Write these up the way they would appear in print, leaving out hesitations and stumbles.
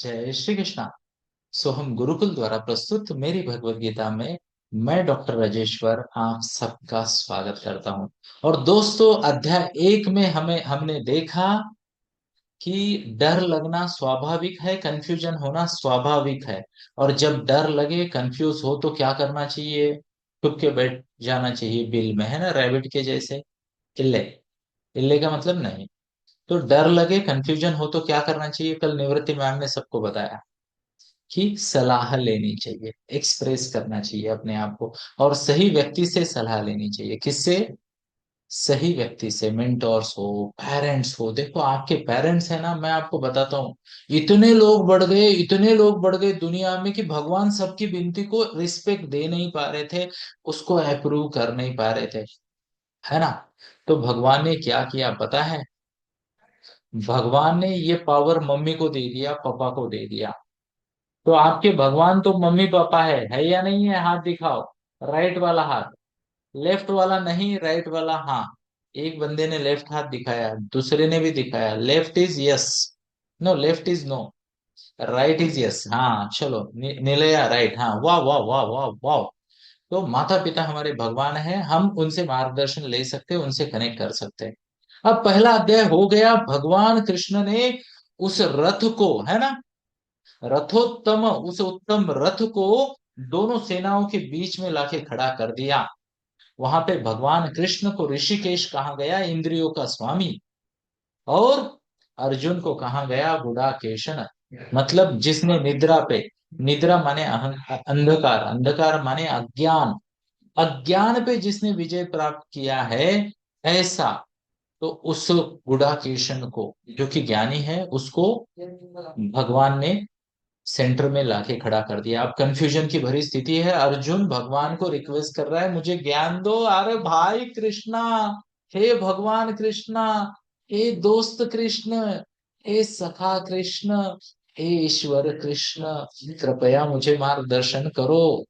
जय श्री कृष्णा। सो हम गुरुकुल द्वारा प्रस्तुत मेरी भगवत गीता में मैं डॉक्टर राजेश्वर आप सबका स्वागत करता हूं। और दोस्तों, अध्याय 1 में हमने देखा कि डर लगना स्वाभाविक है, कंफ्यूजन होना स्वाभाविक है। और जब डर लगे, कंफ्यूज हो तो क्या करना चाहिए? छुप के बैठ जाना चाहिए बिल में, है ना, रैबिट के जैसे। इल्ले, इल्ले का मतलब नहीं। तो डर लगे, कंफ्यूजन हो तो क्या करना चाहिए? कल निवृत्ति मैम ने सबको बताया कि सलाह लेनी चाहिए, एक्सप्रेस करना चाहिए अपने आप को। और सही व्यक्ति से सलाह लेनी चाहिए। किससे? सही व्यक्ति से। मेंटोर्स हो, पेरेंट्स हो। देखो, आपके पेरेंट्स है ना, मैं आपको बताता हूँ, इतने लोग बढ़ गए, इतने लोग बढ़ गए दुनिया में कि भगवान सबकी विनती को रिस्पेक्ट दे नहीं पा रहे थे, उसको अप्रूव कर नहीं पा रहे थे, है ना। तो भगवान ने क्या किया पता है? भगवान ने ये पावर मम्मी को दे दिया, पापा को दे दिया। तो आपके भगवान तो मम्मी पापा है या नहीं है? हाथ दिखाओ, राइट वाला हाथ। लेफ्ट वाला नहीं, राइट वाला, हाँ। एक बंदे ने लेफ्ट हाथ दिखाया, दूसरे ने भी दिखाया। Left is yes, no left is no, right is yes. हाँ चलो, निलया राइट, हाँ, वाह वाह वाह वाह वाह। तो माता पिता हमारे भगवान है, हम उनसे मार्गदर्शन ले सकते हैं, उनसे कनेक्ट कर सकते हैं। अब पहला अध्याय हो गया, भगवान कृष्ण ने उस रथ को, है ना, रथोत्तम, उस उत्तम रथ को दोनों सेनाओं के बीच में लाके खड़ा कर दिया। वहां पे भगवान कृष्ण को ऋषिकेश कहा गया, इंद्रियों का स्वामी। और अर्जुन को कहा गया गुडाकेशन, मतलब जिसने निद्रा पे, निद्रा माने अंधकार, अंधकार माने अज्ञान, अज्ञान पे जिसने विजय प्राप्त किया है, ऐसा। तो उस गुडाकेशन को, जो कि ज्ञानी है, उसको भगवान ने सेंटर में लाके खड़ा कर दिया। अब कंफ्यूजन की भरी स्थिति है, अर्जुन भगवान को रिक्वेस्ट कर रहा है, मुझे ज्ञान दो। अरे भाई कृष्णा, हे भगवान कृष्णा, हे दोस्त कृष्ण, हे सखा कृष्ण, हे ईश्वर कृष्ण, कृपया मुझे मार्गदर्शन करो।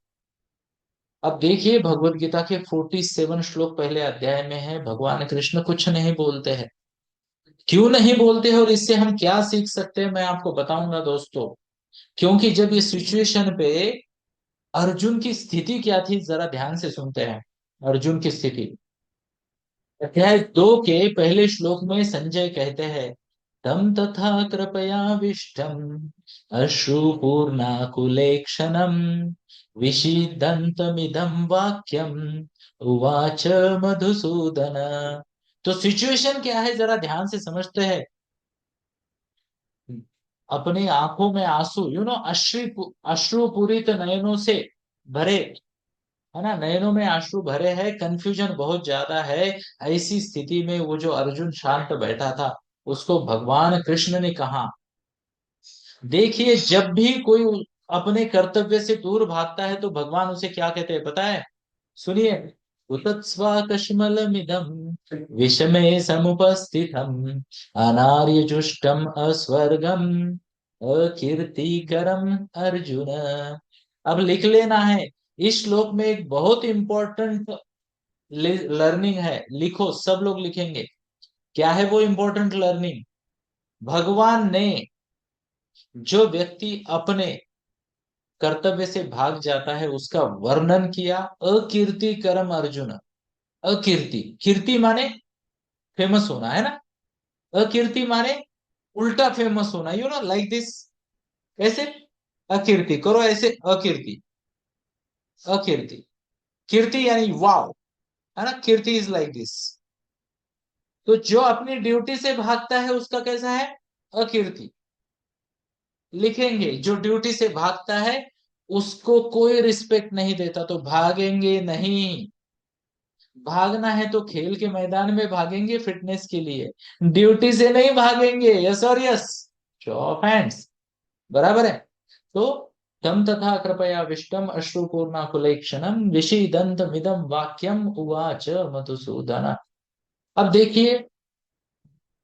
अब देखिए, भगवत गीता के 47 श्लोक पहले अध्याय में है, भगवान कृष्ण कुछ नहीं बोलते हैं। क्यों नहीं बोलते हैं और इससे हम क्या सीख सकते हैं, मैं आपको बताऊंगा दोस्तों। क्योंकि जब ये सिचुएशन पे अर्जुन की स्थिति क्या थी, जरा ध्यान से सुनते हैं। अर्जुन की स्थिति, अध्याय 2 के पहले श्लोक में संजय कहते हैं, तम तथा कृपयाविष्टम अश्रुपूर्णाकुलेक्षणम विषीदन्तमिदं वाक्यम उवाच मधुसूदन। तो सिचुएशन क्या है, जरा ध्यान से समझते हैं। अपनी आंखों में आंसू, अश्रुपूरित नयनों से भरे, है ना, नयनों में आंसू भरे हैं, कंफ्यूजन बहुत ज्यादा है। ऐसी स्थिति में वो जो अर्जुन शांत बैठा था, उसको भगवान कृष्ण ने कहा, देखिए, जब भी कोई अपने कर्तव्य से दूर भागता है तो भगवान उसे क्या कहते हैं पता है? सुनिए, उतत्स्वाकश्मलमिदं विषमे समुपस्थितम् अनार्यजुष्टम् अस्वर्गम् अकीर्तिकरम् अर्जुन। अब लिख लेना है, इस श्लोक में एक बहुत इंपॉर्टेंट लर्निंग है, लिखो, सब लोग लिखेंगे। क्या है वो इंपॉर्टेंट लर्निंग? भगवान ने, जो व्यक्ति अपने कर्तव्य से भाग जाता है उसका वर्णन किया, अकीर्ति करम अर्जुन। अकीर्ति, कीर्ति माने फेमस होना, है ना। अकीर्ति माने उल्टा फेमस होना, यू नो, लाइक दिस। कैसे? अकीर्ति करो ऐसे, अकीर्ति, अकीर्ति, कीर्ति यानी वाव, है ना, कीर्ति इज लाइक दिस। तो जो अपनी ड्यूटी से भागता है उसका कैसा है? अकीर्ति। लिखेंगे, जो ड्यूटी से भागता है उसको कोई रिस्पेक्ट नहीं देता, तो भागेंगे नहीं। भागना है तो खेल के मैदान में भागेंगे, फिटनेस के लिए, ड्यूटी से नहीं भागेंगे। यस और यस, शो ऑफ हैंड्स, बराबर है। तो तम तथा कृपया विष्टम अश्रुपूर्णाकुलेक्षणम विषीदंत मिदम वाक्यम उवाच मधुसूदन। अब देखिए,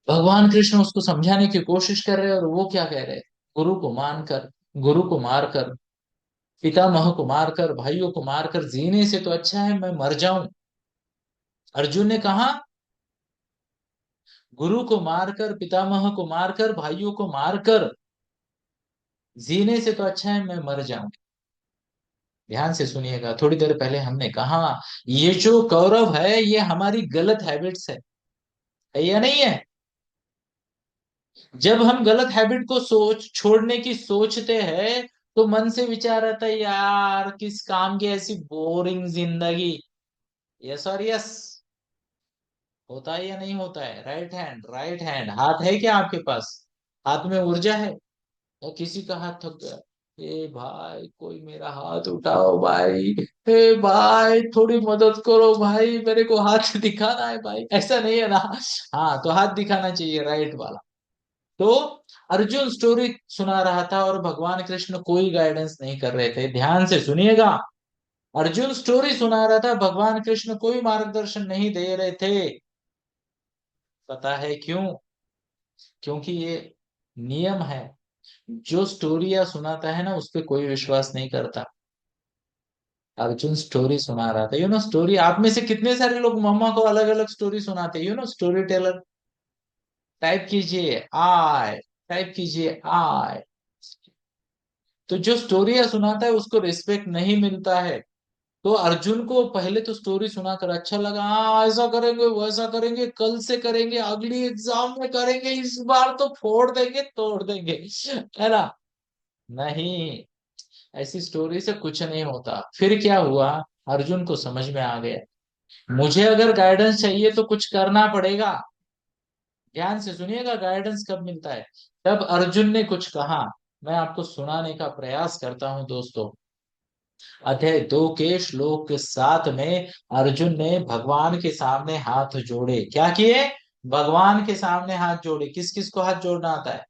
भगवान कृष्ण उसको समझाने की कोशिश कर रहे हैं, और वो क्या कह रहे हैं? गुरु को मानकर, गुरु को मारकर, पितामह को मारकर, भाइयों को मारकर जीने से तो अच्छा है मैं मर जाऊं। अर्जुन ने कहा, गुरु को मारकर, पितामह को मारकर, भाइयों को मारकर जीने से तो अच्छा है मैं मर जाऊं। ध्यान से सुनिएगा, थोड़ी देर पहले हमने कहा ये जो कौरव है ये हमारी गलत हैबिट्स है या नहीं है। जब हम गलत हैबिट को सोच छोड़ने की सोचते हैं तो मन से विचार आता है यार किस काम की ऐसी बोरिंग जिंदगी। यस और यस, होता है या नहीं होता है। राइट हैंड, राइट हैंड, हाथ है क्या आपके पास? हाथ में ऊर्जा है? या किसी का हाथ थक गया, ए भाई कोई मेरा हाथ उठाओ भाई, ए भाई थोड़ी मदद करो भाई, मेरे को हाथ दिखाना है भाई, ऐसा नहीं है ना। हाँ तो हाथ दिखाना चाहिए, राइट वाला। तो अर्जुन स्टोरी सुना रहा था और भगवान कृष्ण कोई गाइडेंस नहीं कर रहे थे, ध्यान से सुनिएगा। अर्जुन स्टोरी सुना रहा था, भगवान कृष्ण कोई मार्गदर्शन नहीं दे रहे थे। पता है क्यों? क्योंकि ये नियम है, जो स्टोरिया सुनाता है ना उस पे कोई विश्वास नहीं करता। अर्जुन स्टोरी सुना रहा था, स्टोरी। आप में से कितने सारे लोग मम्मा को अलग अलग स्टोरी सुनाते, स्टोरी टेलर। टाइप कीजिए आय, टाइप कीजिए आय। तो जो स्टोरिया सुनाता है उसको रिस्पेक्ट नहीं मिलता है। तो अर्जुन को पहले तो स्टोरी सुनाकर अच्छा लगा, हाँ ऐसा करेंगे वैसा करेंगे, कल से करेंगे, अगली एग्जाम में करेंगे, इस बार तो फोड़ देंगे तोड़ देंगे, है ना। नहीं, ऐसी स्टोरी से कुछ नहीं होता। फिर क्या हुआ, अर्जुन को समझ में आ गया मुझे अगर गाइडेंस चाहिए तो कुछ करना पड़ेगा। ध्यान से सुनिएगा, गाइडेंस कब मिलता है? तब अर्जुन ने कुछ कहा, मैं आपको सुनाने का प्रयास करता हूं दोस्तों। अध्याय 2 के श्लोक 7 में अर्जुन ने भगवान के सामने हाथ जोड़े। क्या किए? भगवान के सामने हाथ जोड़े। किस किस को हाथ जोड़ना आता है?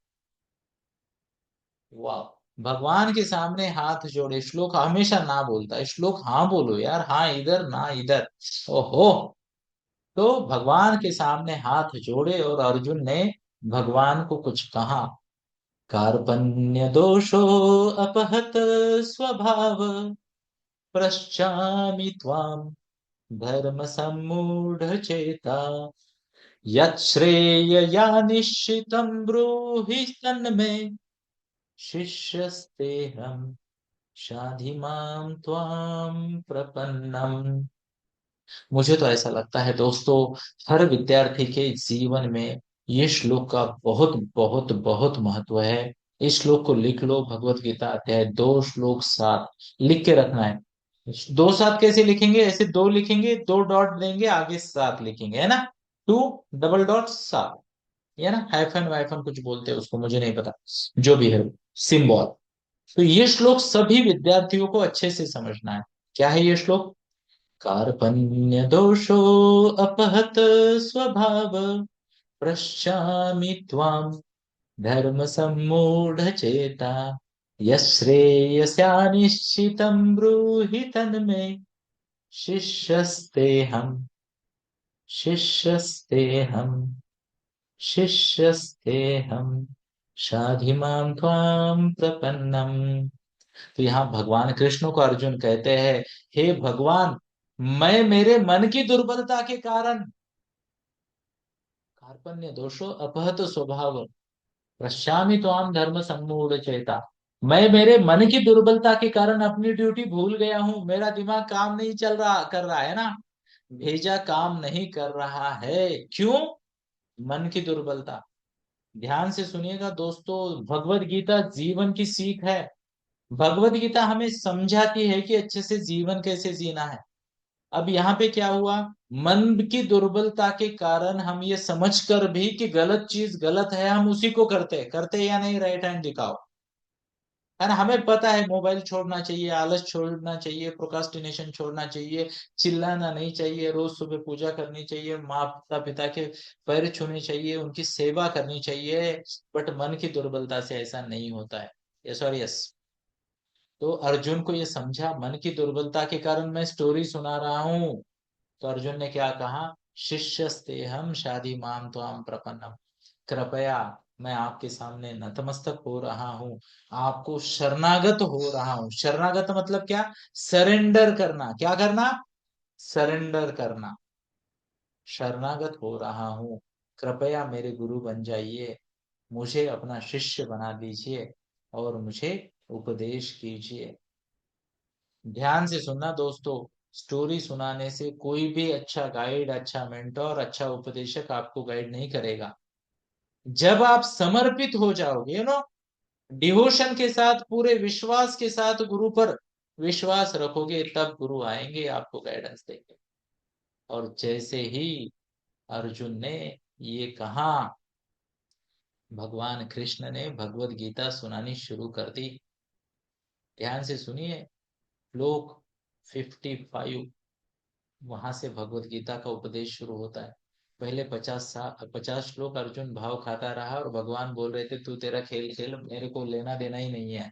वाह, भगवान के सामने हाथ जोड़े। श्लोक हमेशा ना बोलता है, श्लोक हाँ बोलो यार, हाँ इधर ना इधर। ओहो। तो भगवान के सामने हाथ जोड़े और अर्जुन ने भगवान को कुछ कहा। कार्पण्य दोषो अपहत स्वभाव, पश्चामि त्वाम धर्म सम्मूढ़ चेता, यच्छ्रेयया निश्चितं ब्रूहि तन्मे, शिष्यस्तेहं शाधि माम त्वाम प्रपन्नम। मुझे तो ऐसा लगता है दोस्तों, हर विद्यार्थी के जीवन में ये श्लोक का बहुत बहुत बहुत महत्व है। इस श्लोक को लिख लो, भगवत गीता अध्याय 2 श्लोक 7 लिख के रखना है। 2 7 कैसे लिखेंगे? ऐसे 2 लिखेंगे, 2 डॉट देंगे, आगे 7 लिखेंगे, है ना। 2 डबल डॉट 7, है ना। हाइफन वाइफन कुछ बोलते हैं उसको, मुझे नहीं पता, जो भी है सिंबल। तो ये श्लोक सभी विद्यार्थियों को अच्छे से समझना है। क्या है ये श्लोक? कार्पण्य दोषो अपहत स्वभाव, पश्यामि त्वाम धर्म सम्मूढ़ चेता, यश्रेयस्यानिश्चितं ब्रूहि तन्मे, शिष्यस्तेहं शिष्यस्तेहं शिष्यस्तेहं शाधि मां त्वां प्रपन्नम। तो यहाँ भगवान कृष्ण को अर्जुन कहते हैं, हे भगवान, मैं मेरे मन की दुर्बलता के कारण, कार्पण्य दोषो अपहत स्वभाव, पश्यामि त्वाम धर्म सम्मूढ़ चेता। मैं मेरे मन की दुर्बलता के कारण अपनी ड्यूटी भूल गया हूँ, मेरा दिमाग काम नहीं चल रहा कर रहा है ना, भेजा काम नहीं कर रहा है। क्यों? मन की दुर्बलता। ध्यान से सुनिएगा दोस्तों, भगवत गीता जीवन की सीख है। भगवत गीता हमें समझाती है कि अच्छे से जीवन कैसे जीना है। अब यहाँ पे क्या हुआ, मन की दुर्बलता के कारण हम ये समझकर भी कि गलत चीज गलत है, हम उसी को करते करते या नहीं, राइट हैंड दिखाओ, है ना। हमें पता है मोबाइल छोड़ना चाहिए, आलस छोड़ना चाहिए, प्रोकास्टिनेशन छोड़ना चाहिए, चिल्लाना नहीं चाहिए, रोज सुबह पूजा करनी चाहिए, माता पिता के पैर छूने चाहिए, उनकी सेवा करनी चाहिए। बट मन की दुर्बलता से ऐसा नहीं होता है। यस और यस। तो अर्जुन को ये समझा, मन की दुर्बलता के कारण मैं स्टोरी सुना रहा हूँ। तो अर्जुन ने क्या कहा, शिष्यस्ते हम शादी माम त्वाम प्रपन्नम, कृपया मैं आपके सामने नतमस्तक हो रहा हूँ, आपको शरणागत हो रहा हूँ। शरणागत मतलब क्या? सरेंडर करना। क्या करना? सरेंडर करना। शरणागत हो रहा हूँ, कृपया मेरे गुरु बन जाइए, मुझे अपना शिष्य बना दीजिए। और मुझे उपदेश कीजिए। ध्यान से सुनना दोस्तों, स्टोरी सुनाने से कोई भी अच्छा गाइड, अच्छा मेंटोर, अच्छा उपदेशक आपको गाइड नहीं करेगा। जब आप समर्पित हो जाओगे, डिवोशन के साथ, पूरे विश्वास के साथ गुरु पर विश्वास रखोगे, तब गुरु आएंगे, आपको गाइडेंस देंगे। और जैसे ही अर्जुन ने ये कहा, भगवान कृष्ण ने भगवत गीता सुनानी शुरू कर दी। ध्यान से सुनिए, श्लोक 55, वहां से भगवत गीता का उपदेश शुरू होता है। पहले 50 श्लोक अर्जुन भाव खाता रहा और भगवान बोल रहे थे तू तेरा खेल खेल, मेरे को लेना देना ही नहीं है।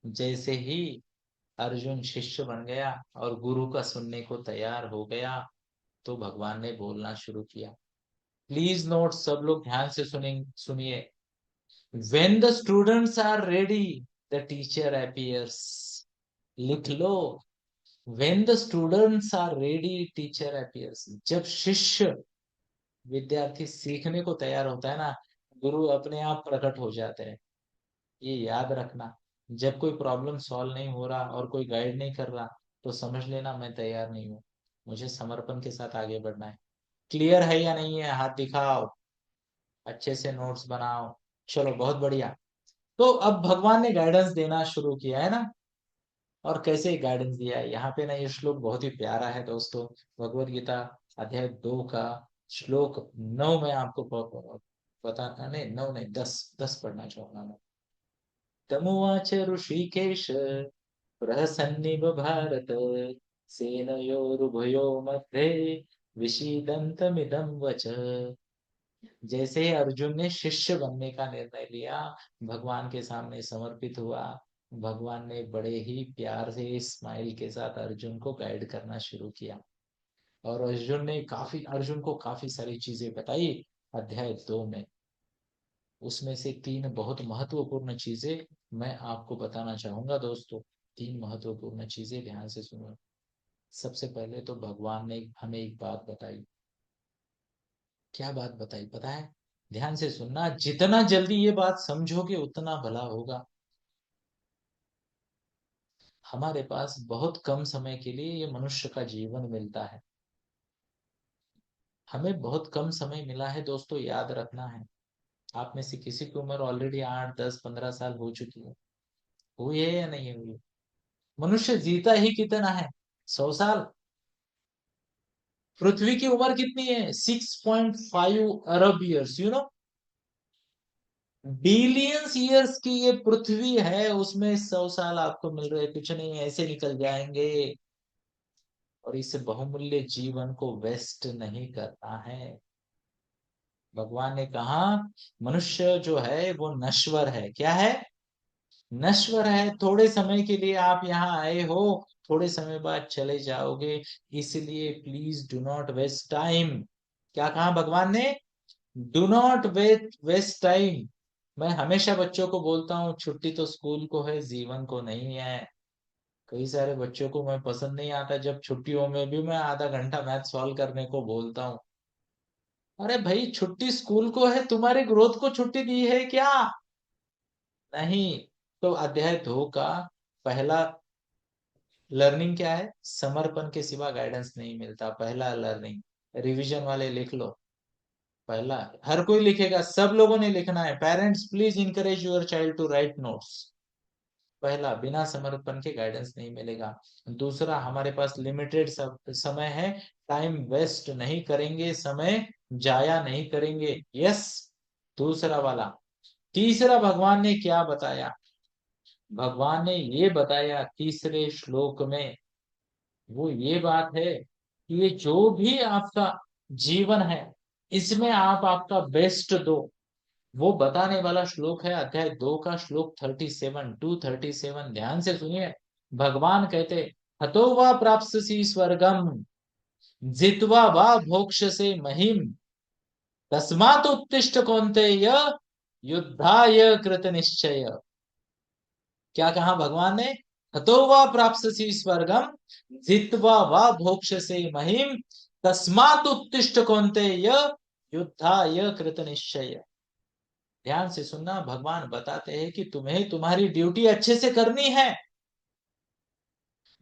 जैसे ही अर्जुन शिष्य बन गया और गुरु का सुनने को तैयार हो गया, तो भगवान ने बोलना शुरू किया। प्लीज नोट, सब लोग ध्यान से सुनिए। When the students are ready, the teacher appears. लिख लो, when the students are ready, teacher appears. जब शिष्य, विद्यार्थी सीखने को तैयार होता है ना, गुरु अपने आप प्रकट हो जाते हैं। ये याद रखना। जब कोई प्रॉब्लम सॉल्व नहीं हो रहा और कोई गाइड नहीं कर रहा, तो समझ लेना मैं तैयार नहीं हूँ, मुझे समर्पण के साथ आगे बढ़ना है। क्लियर है या नहीं है? हाथ दिखाओ, अच्छे से नोट्स बनाओ। चलो बहुत बढ़िया। तो अब भगवान ने गाइडेंस देना शुरू किया है ना। और कैसे गाइडेंस दिया है, यहाँ पे ना ये श्लोक बहुत ही प्यारा है दोस्तों। भगवत गीता अध्याय 2 का श्लोक 9 में आपको बताना, नहीं 9 नहीं, 10 पढ़ना चाहूंगा मैं। तमुवाच ऋषिकेश प्रहसन्निव भारत, सेनयोरुभयो मध्ये विषीदन्तमिदं वच। जैसे ही अर्जुन ने शिष्य बनने का निर्णय लिया, भगवान के सामने समर्पित हुआ, भगवान ने बड़े ही प्यार से स्माइल के साथ अर्जुन को गाइड करना शुरू किया। और अर्जुन को काफी सारी चीजें बताई अध्याय 2 में। उसमें से 3 बहुत महत्वपूर्ण चीजें मैं आपको बताना चाहूंगा दोस्तों। 3 महत्वपूर्ण चीजें, ध्यान से सुनो। सबसे पहले तो भगवान ने हमें एक बात बताई। क्या बात बताई पता है? ध्यान से सुनना, जितना जल्दी ये बात समझोगे उतना भला होगा। हमारे पास बहुत कम समय के लिए ये मनुष्य का जीवन मिलता है। हमें बहुत कम समय मिला है दोस्तों, याद रखना है। आप में से किसी की उम्र ऑलरेडी 8, 10, 15 साल हो चुकी है, हुई है या नहीं हुई? मनुष्य जीता ही कितना है? 100 साल। पृथ्वी की उम्र कितनी है? 6.5 अरब ईयर्स, बिलियंस ईयर्स की ये पृथ्वी है, उसमें 100 साल आपको मिल रहे, कुछ नहीं, ऐसे निकल जाएंगे। और इस बहुमूल्य जीवन को वेस्ट नहीं करना है। भगवान ने कहा मनुष्य जो है वो नश्वर है। क्या है? नश्वर है। थोड़े समय के लिए आप यहाँ आए हो, थोड़े समय बाद चले जाओगे, इसलिए please do not waste time. क्या कहा भगवान ने? Do not waste time. मैं हमेशा बच्चों को बोलता हूँ, छुट्टी तो स्कूल को है, जीवन को नहीं है। कई सारे बच्चों को मैं पसंद नहीं आता जब छुट्टियों में भी मैं आधा घंटा मैथ सॉल्व करने को बोलता हूँ। अरे भाई, छुट्टी स्कूल को है, तुम्हारे ग्रोथ को छुट्टी दी है क्या? नहीं। तो अध्याय 2 का पहला लर्निंग क्या है? समर्पण के सिवा गाइडेंस नहीं मिलता। पहला लर्निंग, रिवीजन वाले लिख लो। पहला, हर कोई लिखेगा, सब लोगों ने लिखना है। Parents please encourage your child to write notes. पहला, बिना समर्पण के गाइडेंस नहीं मिलेगा। दूसरा, हमारे पास लिमिटेड समय है, टाइम वेस्ट नहीं करेंगे, समय जाया नहीं करेंगे। यस, दूसरा वाला। तीसरा, भगवान ने क्या बताया? भगवान ने ये बताया तीसरे श्लोक में, वो ये बात है कि ये जो भी आपका जीवन है, इसमें आप आपका बेस्ट दो। वो बताने वाला श्लोक है अध्याय 2 का श्लोक 37, 237। ध्यान से सुनिए। भगवान कहते, हतो वा प्राप्स्यसि स्वर्गम, जित्वा वा भोक्ष्यसे महिम, तस्मात् उत्तिष्ठ कौन्तेय, युद्धाय कृत निश्चय। क्या कहा भगवान ने? हतो वा प्राप्स्यसि स्वर्गम, जित्वा वा भोक्ष्यसे महिम, तस्मात् उत्तिष्ठ कौन्तेय, युद्धाय कृत निश्चय। ध्यान से सुनना, भगवान बताते हैं कि तुम्हें तुम्हारी ड्यूटी अच्छे से करनी है।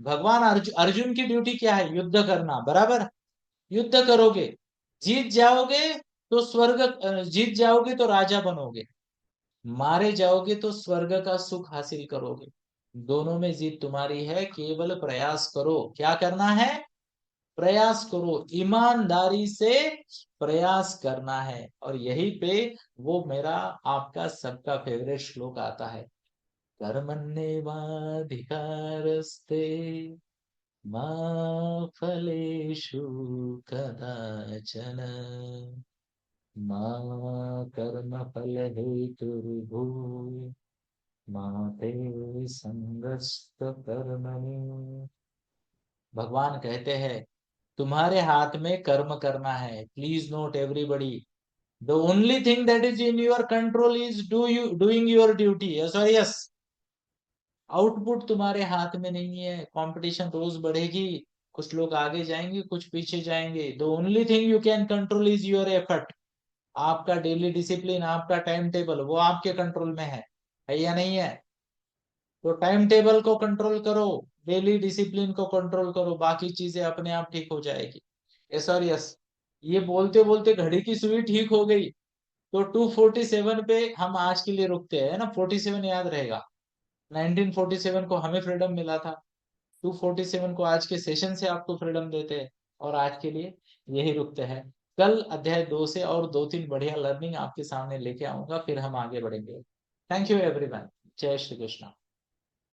भगवान अर्जुन की ड्यूटी क्या है? युद्ध करना, बराबर। युद्ध करोगे, जीत जाओगे तो स्वर्ग, जीत जाओगे तो राजा बनोगे, मारे जाओगे तो स्वर्ग का सुख हासिल करोगे। दोनों में जीत तुम्हारी है, केवल प्रयास करो। क्या करना है? प्रयास करो, ईमानदारी से प्रयास करना है। और यहीं पे वो मेरा, आपका सबका फेवरेट श्लोक आता है, कर्मण्येवाधिकारस्ते मा फलेषु कदाचन मा कर्मफल हेतुर्भूः मा ते संगस्त कर्मणि। भगवान कहते हैं तुम्हारे हाथ में कर्म करना है। Please note everybody, the only thing that is in your control is doing your duty. Sorry, yes. Output तुम्हारे हाथ में नहीं है। कंपटीशन रोज बढ़ेगी, कुछ लोग आगे जाएंगे, कुछ पीछे जाएंगे। The only thing you can control is your effort. आपका डेली डिसिप्लिन, आपका टाइम टेबल, वो आपके कंट्रोल में है या नहीं है? तो टाइम टेबल को कंट्रोल करो, डेली डिसिप्लिन को कंट्रोल करो, बाकी चीजें अपने आप ठीक हो जाएगी। यस और यस। ये बोलते बोलते घड़ी की सुई ठीक हो गई। तो 247 पे हम आज के लिए रुकते हैं ना। 47 याद रहेगा, 1947 को हमें फ्रीडम मिला था। 247 को आज के सेशन से आपको फ्रीडम देते हैं। और आज के लिए यही रुकते हैं। कल अध्याय 2 से और 2-3 बढ़िया लर्निंग आपके सामने लेके आऊंगा, फिर हम आगे बढ़ेंगे। Thank you everyone. जय श्री कृष्ण।